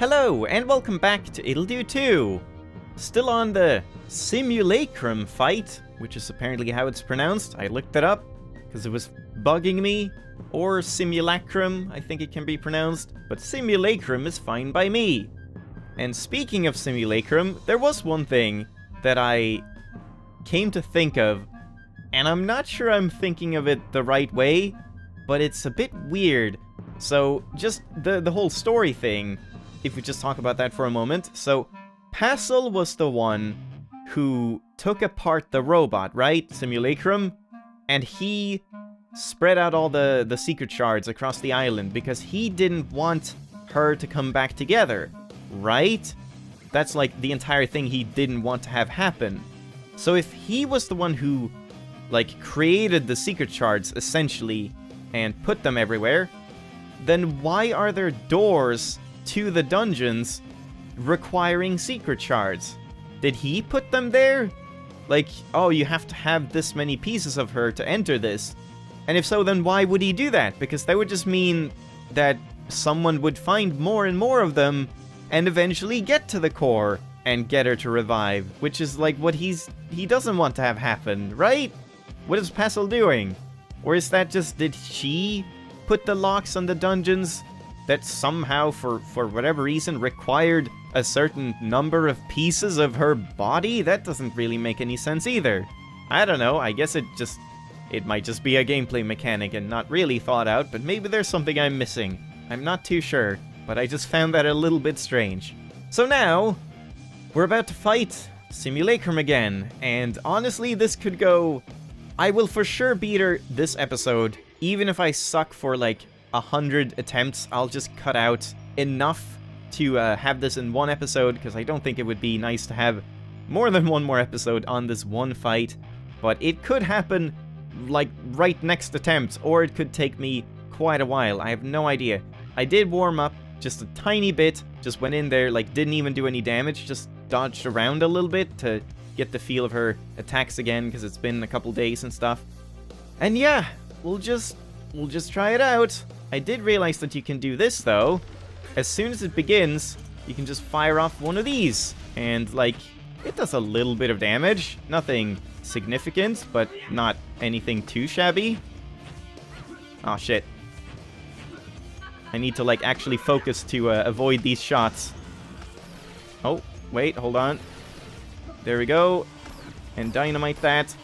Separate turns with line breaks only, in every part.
Hello, and welcome back to Ittle 2. Still on the simulacrum fight, which is apparently how it's pronounced. I looked it up, because it was bugging me. Or simulacrum, I think it can be pronounced. But simulacrum is fine by me. And speaking of simulacrum, there was one thing that I came to think of, and I'm not sure I'm thinking of it the right way, but it's a bit weird. So, just the whole story thing, if we just talk about that for a moment. So, Pazel was the one who took apart the robot, right? Simulacrum. And he spread out all the secret shards across the island because he didn't want her to come back together, right? That's like the entire thing he didn't want to have happen. So if he was the one who, like, created the secret shards, essentially, and put them everywhere, then why are there doors to the dungeons requiring secret shards? Did he put them there? Like, oh, you have to have this many pieces of her to enter this. And if so, then why would he do that? Because that would just mean that someone would find more and more of them and eventually get to the core and get her to revive, which is like what he doesn't want to have happen, right? What is Pazel doing? Or is that just, did she put the locks on the dungeons that somehow, for whatever reason, required a certain number of pieces of her body? That doesn't really make any sense either. I don't know, I guess it might just be a gameplay mechanic and not really thought out, but maybe there's something I'm missing. I'm not too sure, but I just found that a little bit strange. So now, we're about to fight Simulacrum again, and honestly, this could go... I will for sure beat her this episode, even if I suck for like 100 attempts. I'll just cut out enough to have this in one episode, because I don't think it would be nice to have more than one more episode on this one fight. But it could happen, like, right next attempt, or it could take me quite a while. I have no idea. I did warm up just a tiny bit, just went in there, like, didn't even do any damage, just dodged around a little bit to get the feel of her attacks again, because it's been a couple days and stuff. And yeah, we'll just try it out. I did realize that you can do this, though. As soon as it begins, you can just fire off one of these, and, like, it does a little bit of damage. Nothing significant, but not anything too shabby. Oh shit. I need to, like, actually focus to avoid these shots. Oh, wait, hold on. There we go. And dynamite that.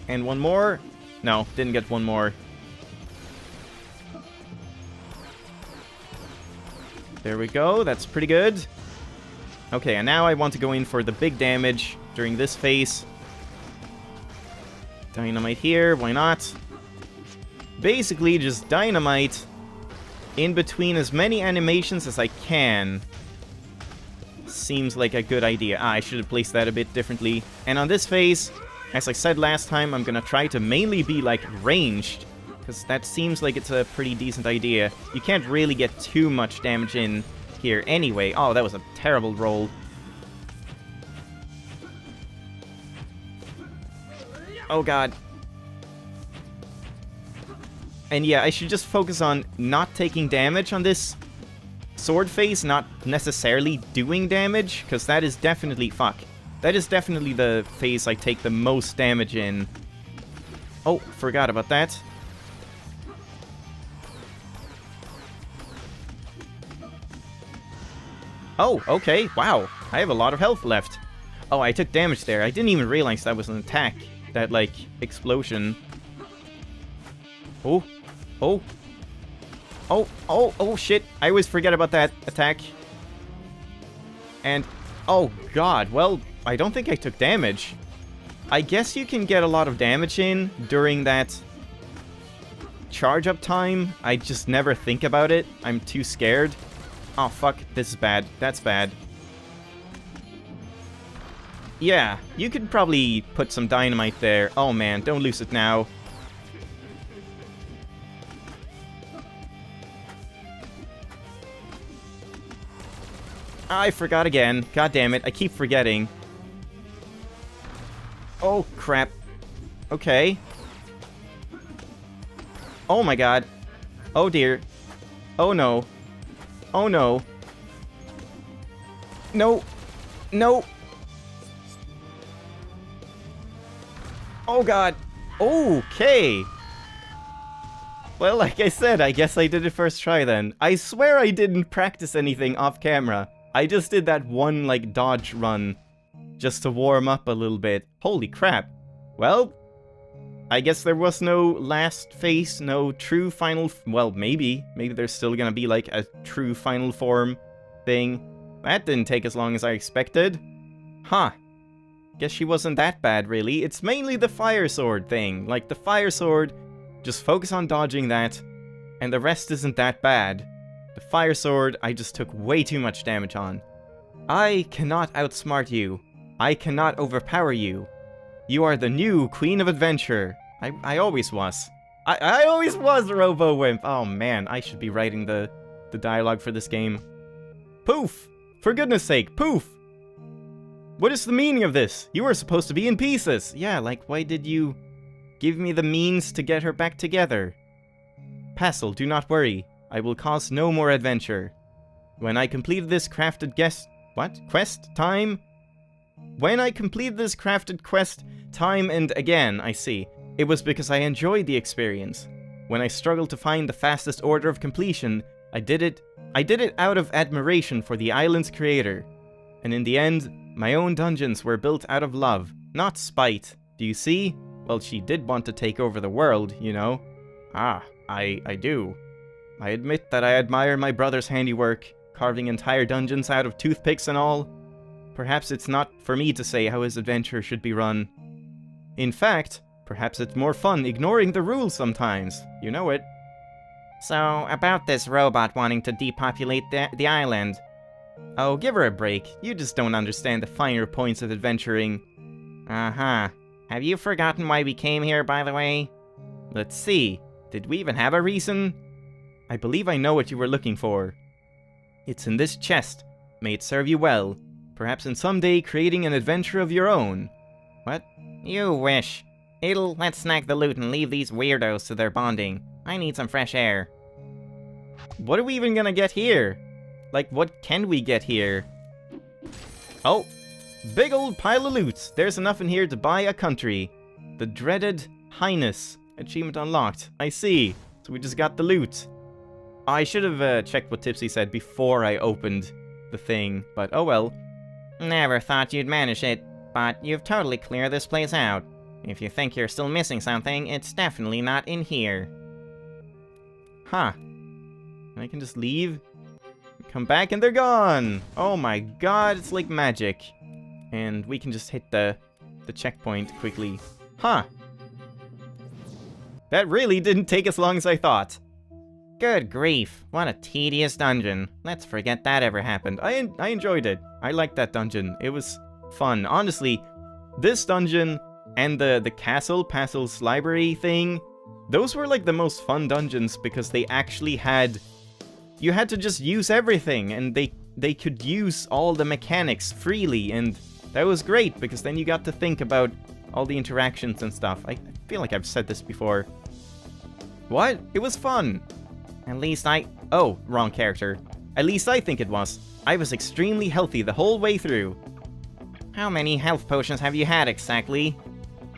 And one more. No, didn't get one more. There we go, that's pretty good. Okay, and now I want to go in for the big damage during this phase. Dynamite here, why not? Basically, just dynamite in between as many animations as I can. Seems like a good idea. I should have placed that a bit differently. And on this phase, as I said last time, I'm gonna try to mainly be, like, ranged, because that seems like it's a pretty decent idea. You can't really get too much damage in here anyway. Oh, that was a terrible roll. Oh god. And yeah, I should just focus on not taking damage on this sword phase, not necessarily doing damage, because that is definitely... fuck. That is definitely the phase I take the most damage in. Oh, forgot about that. Oh, okay, wow. I have a lot of health left. Oh, I took damage there. I didn't even realize that was an attack. That, like, explosion. Oh. Oh. Oh, shit. I always forget about that attack. And, oh, god. Well, I don't think I took damage. I guess you can get a lot of damage in during that charge-up time. I just never think about it. I'm too scared. Oh, fuck. This is bad. That's bad. Yeah, you could probably put some dynamite there. Oh, man. Don't lose it now. I forgot again. God damn it. I keep forgetting. Oh, crap. Okay. Oh, my God. Oh, dear. Oh, no. Oh, no. No. No. Oh god. Okay. Well, like I said, I guess I did it first try then. I swear I didn't practice anything off camera. I just did that one, like, dodge run just to warm up a little bit. Holy crap. Well, I guess there was no last phase, no true final... well, maybe. Maybe there's still gonna be, like, a true final form thing. That didn't take as long as I expected. Huh. Guess she wasn't that bad, really. It's mainly the fire sword thing. Like, the fire sword, just focus on dodging that, and the rest isn't that bad. The fire sword, I just took way too much damage on. I cannot outsmart you. I cannot overpower you. You are the new Queen of Adventure. I always was. I always was, Robo-Wimp. Oh man, I should be writing the dialogue for this game. Poof! For goodness sake, poof! What is the meaning of this? You were supposed to be in pieces. Yeah, like, why did you give me the means to get her back together? Passel, do not worry. I will cause no more adventure. When I completed this crafted quest time? When I completed this crafted quest time and again, I see. It was because I enjoyed the experience. When I struggled to find the fastest order of completion, I did it out of admiration for the island's creator. And in the end, my own dungeons were built out of love, not spite. Do you see? Well, she did want to take over the world, you know. Ah, I do. I admit that I admire my brother's handiwork, carving entire dungeons out of toothpicks and all. Perhaps it's not for me to say how his adventure should be run. In fact, perhaps it's more fun ignoring the rules sometimes. You know it. So, about this robot wanting to depopulate the island. Oh, give her a break. You just don't understand the finer points of adventuring. Uh-huh. Have you forgotten why we came here, by the way? Let's see. Did we even have a reason? I believe I know what you were looking for. It's in this chest. May it serve you well. Perhaps in someday creating an adventure of your own. What? You wish. Ittle, let's snag the loot and leave these weirdos to their bonding. I need some fresh air. What are we even gonna get here? Like, what can we get here? Oh, big old pile of loot. There's enough in here to buy a country. The dreaded Highness. Achievement unlocked. I see. So we just got the loot. I should have checked what Tipsy said before I opened the thing, but oh well. Never thought you'd manage it, but you've totally cleared this place out. If you think you're still missing something, it's definitely not in here. Huh. I can just leave, come back, and they're gone! Oh my god, it's like magic. And we can just hit the checkpoint quickly. Huh. That really didn't take as long as I thought. Good grief, what a tedious dungeon. Let's forget that ever happened. I enjoyed it. I liked that dungeon. It was fun. Honestly, this dungeon and the Passel's library thing, those were like the most fun dungeons because they actually had... You had to just use everything, and they could use all the mechanics freely, and that was great because then you got to think about all the interactions and stuff. I feel like I've said this before. What? It was fun. At least oh, wrong character. At least I think it was. I was extremely healthy the whole way through. How many health potions have you had exactly?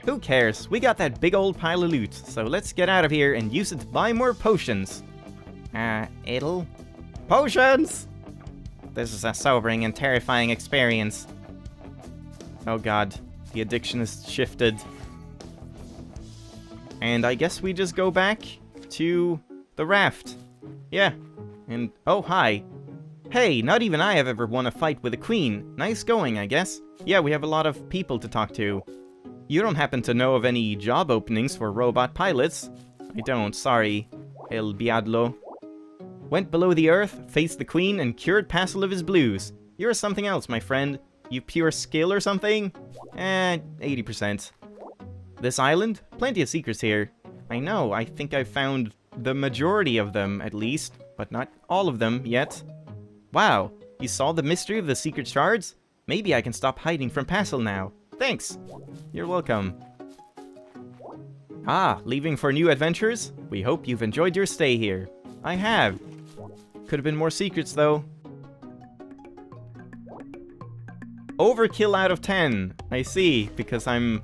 Who cares? We got that big old pile of loot, so let's get out of here and use it to buy more potions. Ittle? Potions! This is a sobering and terrifying experience. Oh god, the addiction has shifted. And I guess we just go back to the raft. Yeah. And, oh, hi. Hey, not even I have ever won a fight with a queen. Nice going, I guess. Yeah, we have a lot of people to talk to. You don't happen to know of any job openings for robot pilots? I don't, sorry. El Biadlo. Went below the earth, faced the queen, and cured Passel of his blues. You're something else, my friend. You pure skill or something? 80%. This island? Plenty of secrets here. I know, I think I've found the majority of them, at least, but not all of them yet. Wow, you solved the mystery of the secret shards? Maybe I can stop hiding from Passel now. Thanks! You're welcome. Ah, leaving for new adventures? We hope you've enjoyed your stay here. I have. Could have been more secrets, though. Overkill out of 10. I see, because I'm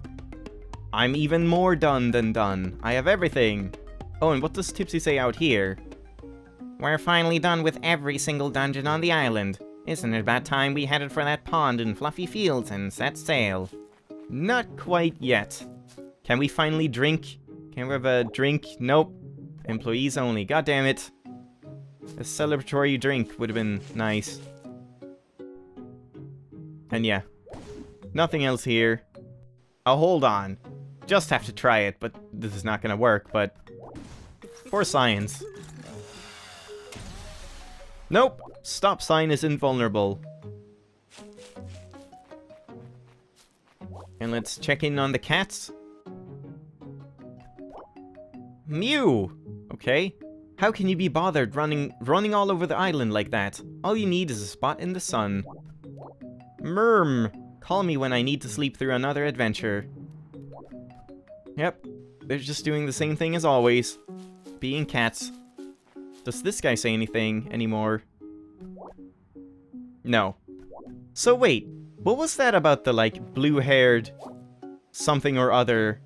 even more done than done. I have everything. Oh, and what does Tipsy say out here? We're finally done with every single dungeon on the island. Isn't it about time we headed for that pond in Fluffy Fields and set sail? Not quite yet. Can we finally drink? Can we have a drink? Nope. Employees only. God damn it. A celebratory drink would have been nice. And yeah. Nothing else here. I'll hold on. Just have to try it, but this is not gonna work, but... for science. Nope. Stop sign is invulnerable. And let's check in on the cats. Mew! Okay. How can you be bothered running all over the island like that? All you need is a spot in the sun. Murm! Call me when I need to sleep through another adventure. Yep. They're just doing the same thing as always. Being cats. Does this guy say anything anymore? No. So wait, what was that about the, like, blue-haired something or other?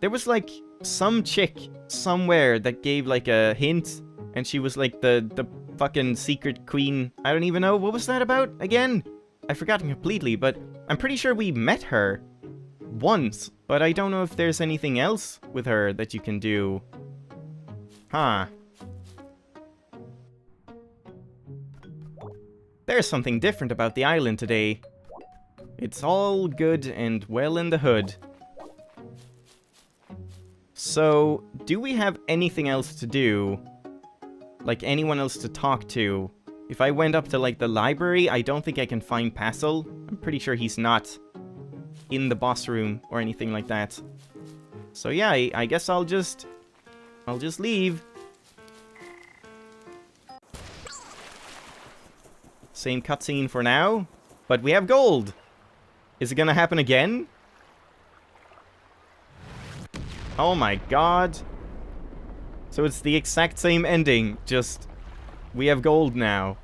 There was, like, some chick somewhere that gave, like, a hint, and she was, like, the fucking secret queen. I don't even know. What was that about, again? I've forgotten completely, but I'm pretty sure we met her once, but I don't know if there's anything else with her that you can do. Huh. There's something different about the island today. It's all good and well in the hood. So, do we have anything else to do? Like, anyone else to talk to? If I went up to, like, the library, I don't think I can find Passel. I'm pretty sure he's not in the boss room or anything like that. So yeah, I guess I'll just leave. Same cutscene for now, but we have gold. Is it gonna happen again? Oh my god. So it's the exact same ending, just we have gold now.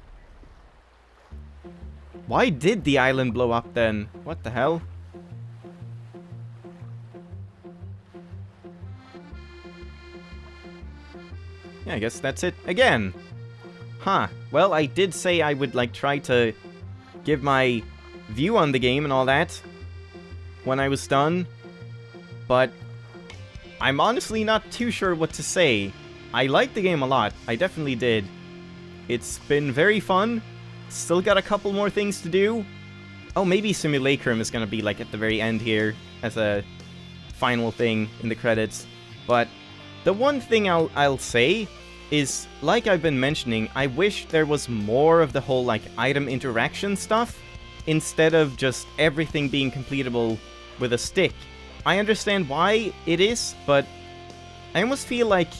Why did the island blow up then? What the hell? Yeah, I guess that's it again. Huh. Well, I did say I would, like, try to give my view on the game and all that when I was done, but I'm honestly not too sure what to say. I liked the game a lot. I definitely did. It's been very fun. Still got a couple more things to do. Oh, maybe Simulacrum is gonna be, like, at the very end here as a final thing in the credits. But the one thing I'll say is, like I've been mentioning, I wish there was more of the whole, like, item interaction stuff, instead of just everything being completable with a stick. I understand why it is, but I almost feel like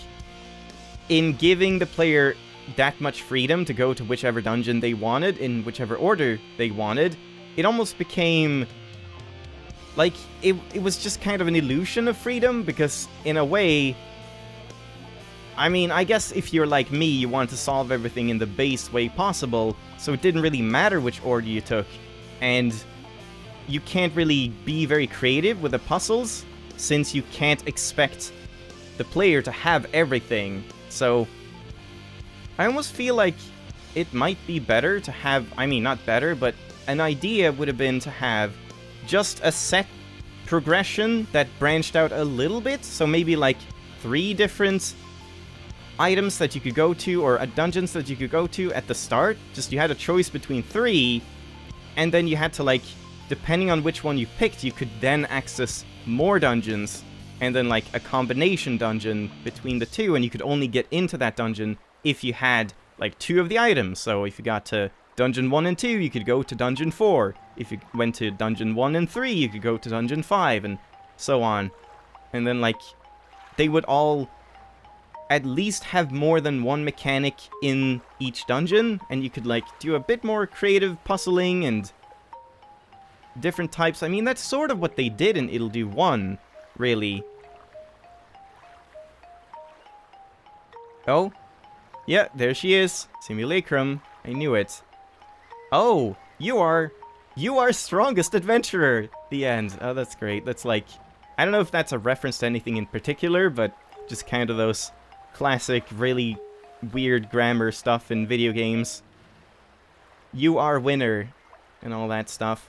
in giving the player that much freedom to go to whichever dungeon they wanted, in whichever order they wanted, it almost became like it was just kind of an illusion of freedom, because in a way, I mean, I guess if you're like me, you want to solve everything in the base way possible, so it didn't really matter which order you took. And you can't really be very creative with the puzzles, since you can't expect the player to have everything. So I almost feel like it might be better to have, I mean, not better, but an idea would have been to have just a set progression that branched out a little bit, so maybe like 3 different items that you could go to, or dungeons that you could go to at the start. Just you had a choice between 3, and then you had to, like, depending on which one you picked, you could then access more dungeons, and then, like, a combination dungeon between the 2, and you could only get into that dungeon if you had, like, 2 of the items. So if you got to Dungeon 1 and 2, you could go to Dungeon 4. If you went to Dungeon 1 and 3, you could go to Dungeon 5, and so on. And then, like, they would all at least have more than one mechanic in each dungeon, and you could, like, do a bit more creative puzzling and different types. I mean, that's sort of what they did in Ittle 1, really. Oh, yeah, there she is. Simulacrum. I knew it. Oh, you are You are strongest adventurer! The end. Oh, that's great. That's like... I don't know if that's a reference to anything in particular, but just kind of those classic, really weird grammar stuff in video games. You are winner, and all that stuff.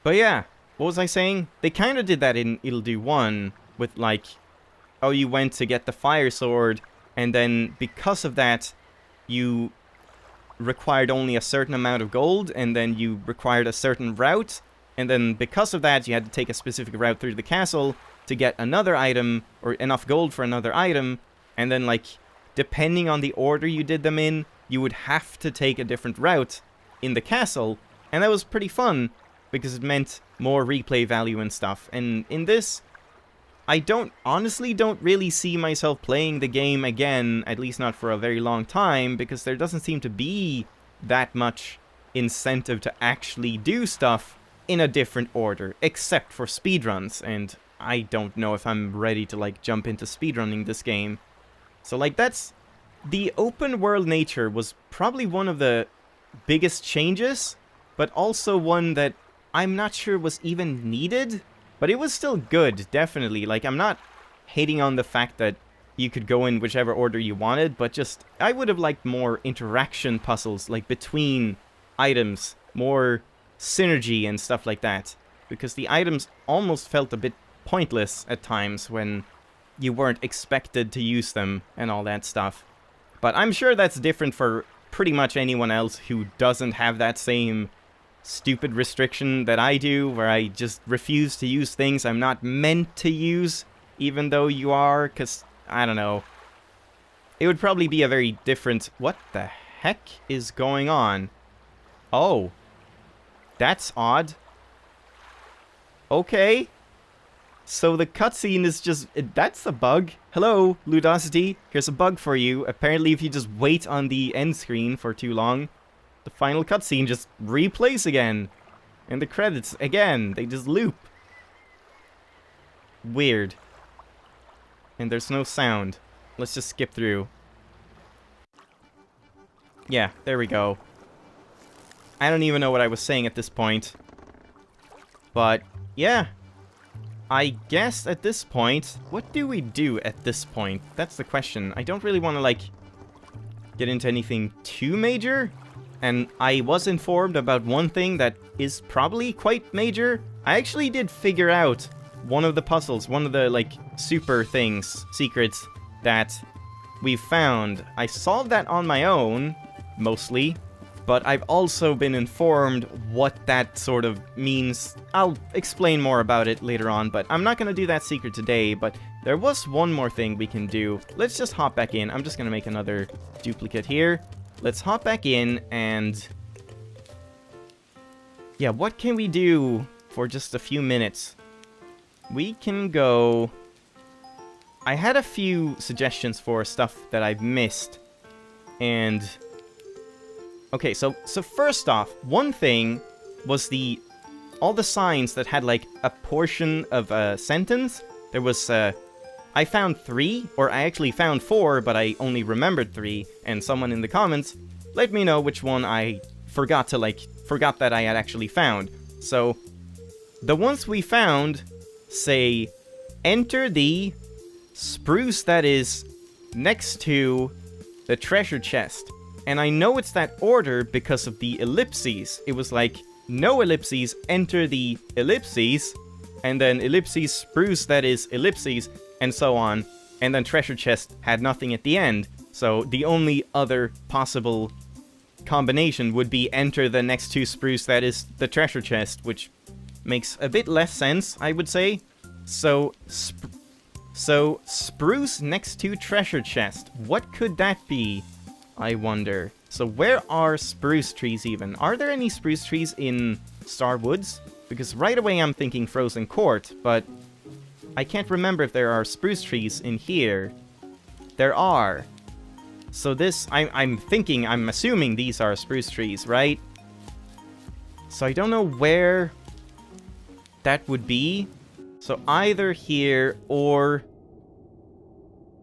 But yeah, what was I saying? They kind of did that in Ittle 1, with like, oh, you went to get the fire sword, and then because of that, you required only a certain amount of gold, and then you required a certain route, and then because of that, you had to take a specific route through the castle to get another item, or enough gold for another item, and then like, depending on the order you did them in, you would have to take a different route in the castle, and that was pretty fun, because it meant more replay value and stuff. And in this, I honestly don't really see myself playing the game again, at least not for a very long time, because there doesn't seem to be that much incentive to actually do stuff in a different order, except for speedruns, and I don't know if I'm ready to like jump into speedrunning this game. So like that's... The open world nature was probably one of the biggest changes, but also one that I'm not sure was even needed, but it was still good, definitely. Like, I'm not hating on the fact that you could go in whichever order you wanted, but just, I would have liked more interaction puzzles, like between items, more synergy and stuff like that, because the items almost felt a bit pointless at times when you weren't expected to use them and all that stuff. But I'm sure that's different for pretty much anyone else who doesn't have that same stupid restriction that I do, where I just refuse to use things I'm not meant to use, even though you are, because, I don't know. It would probably be a very different... What the heck is going on? Oh. That's odd. Okay. So the cutscene is just... That's a bug. Hello, Ludosity. Here's a bug for you. Apparently, if you just wait on the end screen for too long, the final cutscene just replays again. And the credits, again, they just loop. Weird. And there's no sound. Let's just skip through. Yeah, there we go. I don't even know what I was saying at this point. But, yeah. I guess at this point, what do we do at this point? That's the question. I don't really want to, like, get into anything too major. And I was informed about one thing that is probably quite major. I actually did figure out one of the puzzles, one of the, like, super things, secrets, that we found. I solved that on my own, mostly. But I've also been informed what that sort of means. I'll explain more about it later on, but I'm not going to do that secret today, but there was one more thing we can do. Let's just hop back in. I'm just going to make another duplicate here. Let's hop back in and... Yeah, what can we do for just a few minutes? We can go... I had a few suggestions for stuff that I've missed, and... Okay, so first off, one thing was all the signs that had, like, a portion of a sentence. There was, I found 3, or I actually found 4, but I only remembered 3, and someone in the comments let me know which one I forgot that I had actually found. So, the ones we found say, enter the spruce that is next to the treasure chest. And I know it's that order because of the ellipses. It was like, no ellipses, enter the ellipses, and then ellipses, spruce, that is ellipses, and so on. And then treasure chest had nothing at the end. So the only other possible combination would be enter the next to spruce, that is the treasure chest, which makes a bit less sense, I would say. So spruce next to treasure chest. What could that be? I wonder. So where are spruce trees even? Are there any spruce trees in Star Woods? Because right away I'm thinking Frozen Court, but I can't remember if there are spruce trees in here. There are. So this, I'm assuming these are spruce trees, right? So I don't know where that would be. So either here or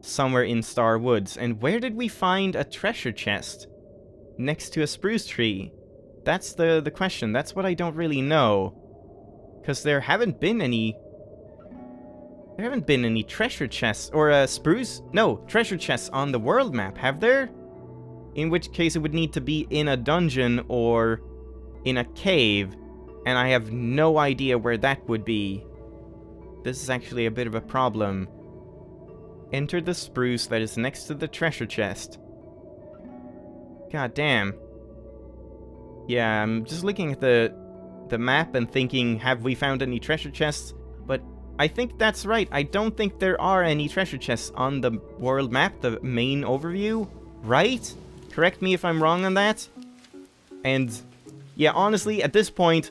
somewhere in Star Woods. And where did we find a treasure chest next to a spruce tree? That's the question. That's what I don't really know. Because there haven't been any treasure chests or treasure chests on the world map, have there? In which case it would need to be in a dungeon or in a cave, and I have no idea where that would be. This is actually a bit of a problem. Enter the spruce that is next to the treasure chest. God damn. Yeah, I'm just looking at the map and thinking, have we found any treasure chests? But I think that's right. I don't think there are any treasure chests on the world map, the main overview, right? Correct me if I'm wrong on that. And yeah, honestly, at this point,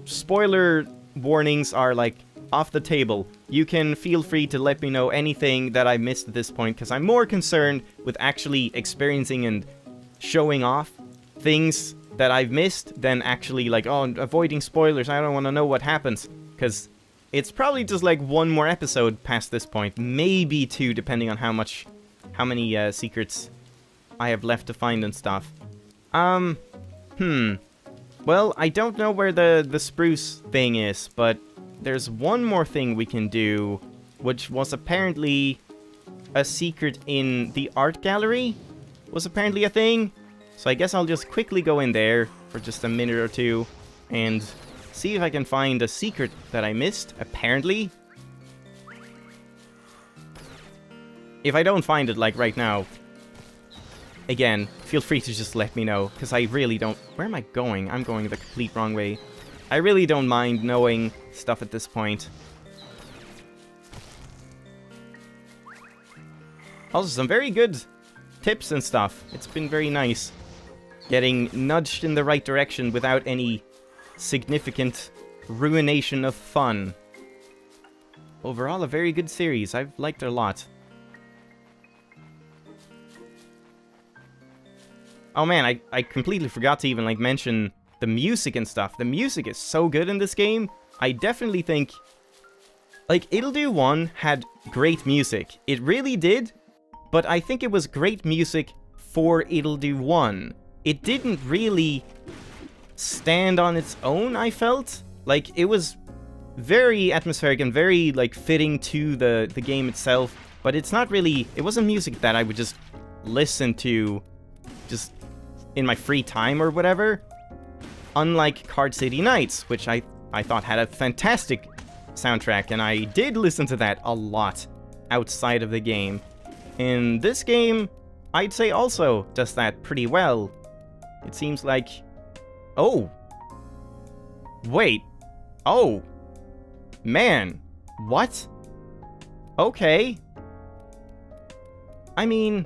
spoiler warnings are like off the table. You can feel free to let me know anything that I missed at this point, because I'm more concerned with actually experiencing and showing off things that I've missed than actually like, oh, avoiding spoilers. I don't want to know what happens, because it's probably just like one more episode past this point, maybe two, depending on how many secrets I have left to find and stuff. Well, I don't know where the spruce thing is, but there's one more thing we can do, which was apparently a secret in the art gallery, was apparently a thing. So I guess I'll just quickly go in there for just a minute or two and see if I can find a secret that I missed, apparently. If I don't find it, like, right now, again, feel free to just let me know, because I really don't... Where am I going? I'm going the complete wrong way. I really don't mind knowing stuff at this point. Also, some very good tips and stuff. It's been very nice getting nudged in the right direction without any significant ruination of fun. Overall, a very good series. I've liked it a lot. Oh man, I completely forgot to even like mention the music and stuff. The music is so good in this game. I definitely think, like, Ittle 1 had great music. It really did, but I think it was great music for Ittle 1. It didn't really stand on its own, I felt. Like, it was very atmospheric and very, like, fitting to the game itself, but it's not really... It wasn't music that I would just listen to just in my free time or whatever. Unlike Card City Nights, which I thought had a fantastic soundtrack, and I did listen to that a lot outside of the game. In this game, I'd say also does that pretty well. It seems like... Oh! Wait. Oh! Man. What? Okay. I mean...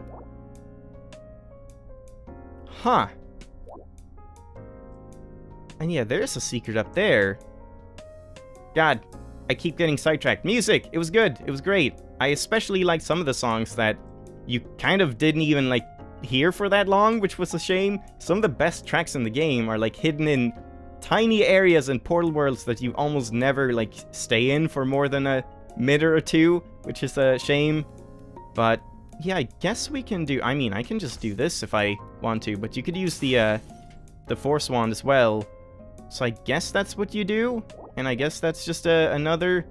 Huh. And yeah, there's a secret up there. God, I keep getting sidetracked. Music! It was good. It was great. I especially liked some of the songs that you kind of didn't even, like, hear for that long, which was a shame. Some of the best tracks in the game are, like, hidden in tiny areas and portal worlds that you almost never, like, stay in for more than a minute or two, which is a shame. But yeah, I guess we can do... I mean, I can just do this if I want to, but you could use the Force Wand as well. So I guess that's what you do, and I guess that's just another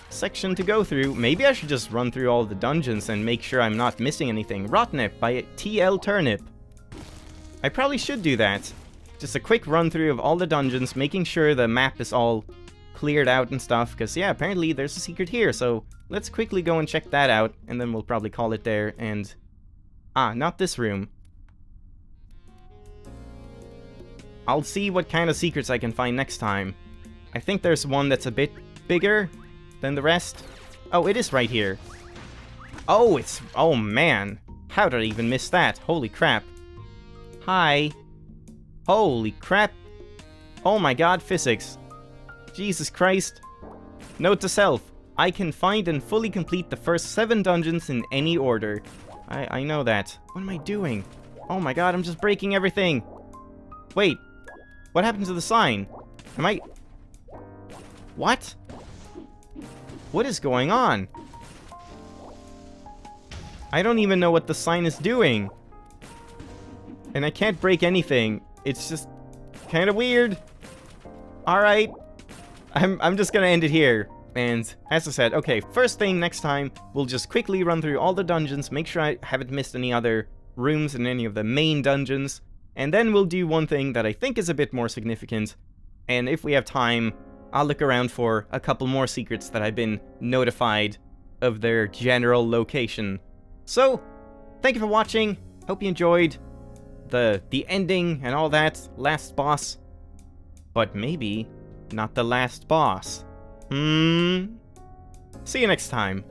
section to go through. Maybe I should just run through all the dungeons and make sure I'm not missing anything. Rotnip by TL Turnip. I probably should do that. Just a quick run through of all the dungeons, making sure the map is all cleared out and stuff, because yeah, apparently there's a secret here, so let's quickly go and check that out, and then we'll probably call it there, and... Ah, not this room. I'll see what kind of secrets I can find next time. I think there's one that's a bit bigger than the rest. Oh, it is right here. Oh, it's... Oh, man. How did I even miss that? Holy crap. Hi. Holy crap. Oh my god, physics. Jesus Christ. Note to self. I can find and fully complete the first 7 dungeons in any order. I know that. What am I doing? Oh my god, I'm just breaking everything. Wait. What happened to the sign? Am I... What? What is going on? I don't even know what the sign is doing. And I can't break anything. It's just kind of weird. Alright. I'm just gonna end it here. And as I said, okay, first thing next time, we'll just quickly run through all the dungeons, make sure I haven't missed any other rooms in any of the main dungeons, and then we'll do one thing that I think is a bit more significant, and if we have time, I'll look around for a couple more secrets that I've been notified of their general location. So, thank you for watching, hope you enjoyed the ending and all that, last boss, but maybe not the last boss. See you next time.